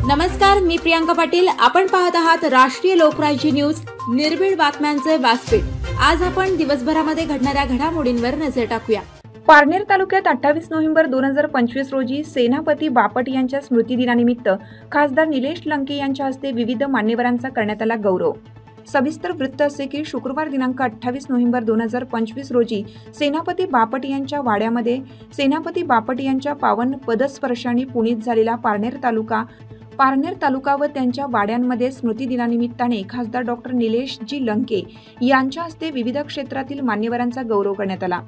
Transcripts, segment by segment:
नमस्कार, मी प्रियांका पाटील। आपण पाहत आहात राष्ट्रीय लोकराज्य न्यूज, निर्भीड बातम्यांचे व्यासपीठ। आज आपण दिवसभरामध्ये घडणाऱ्या घडामोडींवर नजर टाकूया। पारनेर तालुक्यात 28 नोव्हेंबर 2025 रोजी सेनापती बापट यांच्या स्मृतिदिनानिमित्त खासदार निलेश लंके यांच्या हस्ते विविध मान्यवरांचा करण्यात आला गौरव। सविस्तर वृत्त असे की शुक्रवार दिनांक 28 नोव्हेंबर 2025 रोजी सेनापती बापट यांच्या वाड्यामध्ये सेनापती बापट यांच्या पावन पदस्पर्शाने पुनीत झालेला पारनेर तालुका व त्यांच्या वाड्यांमध्ये स्मृतिदिनानिमित्ताने खासदार डॉक्टर निलेश जी लंके यांच्या हस्ते विविध क्षेत्रातील मान्यवरांचा गौरव करण्यात आला।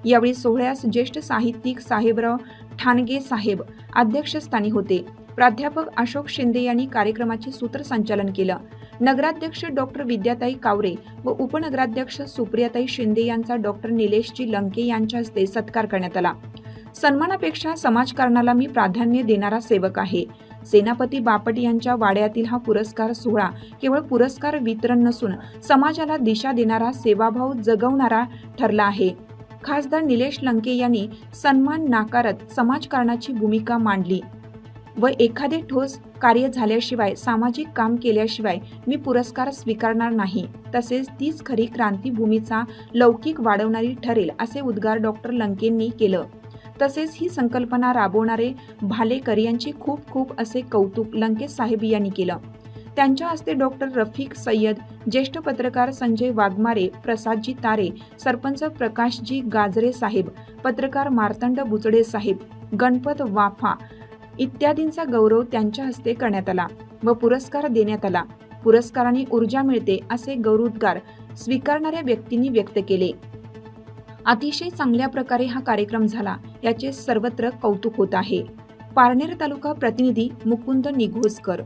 यावेळी सोहळ्यास ज्येष्ठ साहित्यिक साहेबराव ठाणगे साहेब अध्यक्षस्थानी होते। प्राध्यापक अशोक शिंदे यांनी कार्यक्रमाचे सूत्रसंचालन केलं। नगराध्यक्ष डॉक्टर विद्याताई कावरे व उपनगराध्यक्ष सुप्रियाताई शिंदे यांचा डॉक्टर निलेशजी लंके यांच्या हस्ते सत्कार करण्यात आला। सन्मानापेक्षा समाजकारणाला मी प्राधान्य देणारा सेवक आहे। सेनापती बापट यांच्या वाड्यातील हा पुरस्कार सोहळा केवळ पुरस्कार वितरण नसून समाजाला दिशा देणारा, सेवाभाव जगवणारा ठरला आहे। खासदार निलेश लंके यांनी सन्मान नाकारत समाजकारणाची भूमिका मांडली व एखादे ठोस कार्य झाल्याशिवाय, सामाजिक काम केल्याशिवाय मी पुरस्कार स्वीकारणार नाही, तसेच तीच खरी क्रांतीभूमीचा लौकिक वाढवणारी ठरेल असे उद्गार डॉक्टर लंकेंनी केलं। तसेच ही संकल्पना राबवणारे भालेकर यांचे खूप खूप असे कौतुक लंके साहेब यांनी केलं। त्यांच्या हस्ते डॉक्टर रफिक सय्यद, ज्येष्ठ पत्रकार संजय वाघमारे, प्रसादजी तारे, सरपंच प्रकाशजी गाजरे साहेब, पत्रकार मार्तंड बुचडे साहेब, गणपत वाफा इत्यादींचा गौरव त्यांच्या हस्ते करण्यात आला व पुरस्कार देण्यात आला। पुरस्काराने ऊर्जा मिळते असे गौरवोद्गार स्वीकारणाऱ्या व्यक्तींनी व्यक्त केले। अतिशय चांगल्या प्रकारे हा कार्यक्रम झाला, याचे सर्वत्र कौतुक होत आहे। पारनेर तालुका प्रतिनिधी मुकुंद निघोजकर।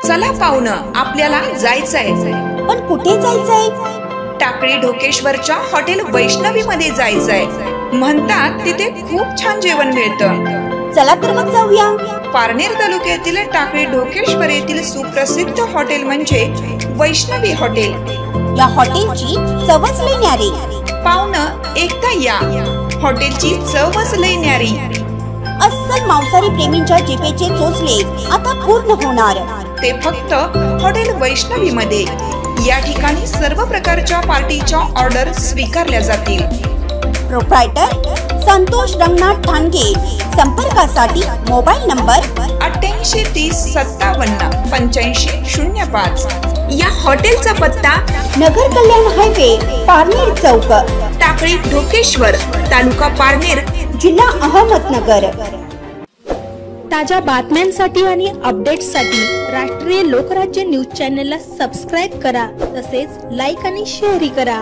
चला पाहुणं, आपल्याला जायचंय। पण कुठे जायचंय? टाकळी ढोकेश्वरच्या हॉटेल वैष्णवी मध्ये जायचंय। म्हणतात तिथे खूप छान जेवण मिळतं। चला तर मग जाऊया। पारनेर तालुक्यातील टाकळी ढोकेश्वर येथील सुप्रसिद्ध हॉटेल म्हणजे वैष्णवी हॉटेल। या हॉटेलची चवच लई न्यारी। पाहुणं, एकदा या, हॉटेलची चवच लई न्यारी। अस्सल मांसाहारी प्रेमींच्या जिभेचे चोचले आता पूर्ण होणार, ते फक्त हॉटेल वैष्णवी मध्ये। या ठिकाणी सर्व प्रकारच्या पार्टीच्या ऑर्डर स्वीकारल्या जातील। प्रोप्रायटर संतोष रंगनाथ ठाणगे। संपर्कासाठी मोबाईल नंबर 88 30 57 85 05। या हॉटेलचा पत्ता नगर कल्याण हायवे, पारनेर चौक, टाकळी ढोकेश्वर, तालुका पारनेर, जिल्हा अहमदनगर। ताज्या बातम्यांसाठी आणि अपडेट्ससाठी राष्ट्रीय लोकराज्य न्यूज चॅनलला सबस्क्राईब करा, तसेच लाईक आणि शेअर करा।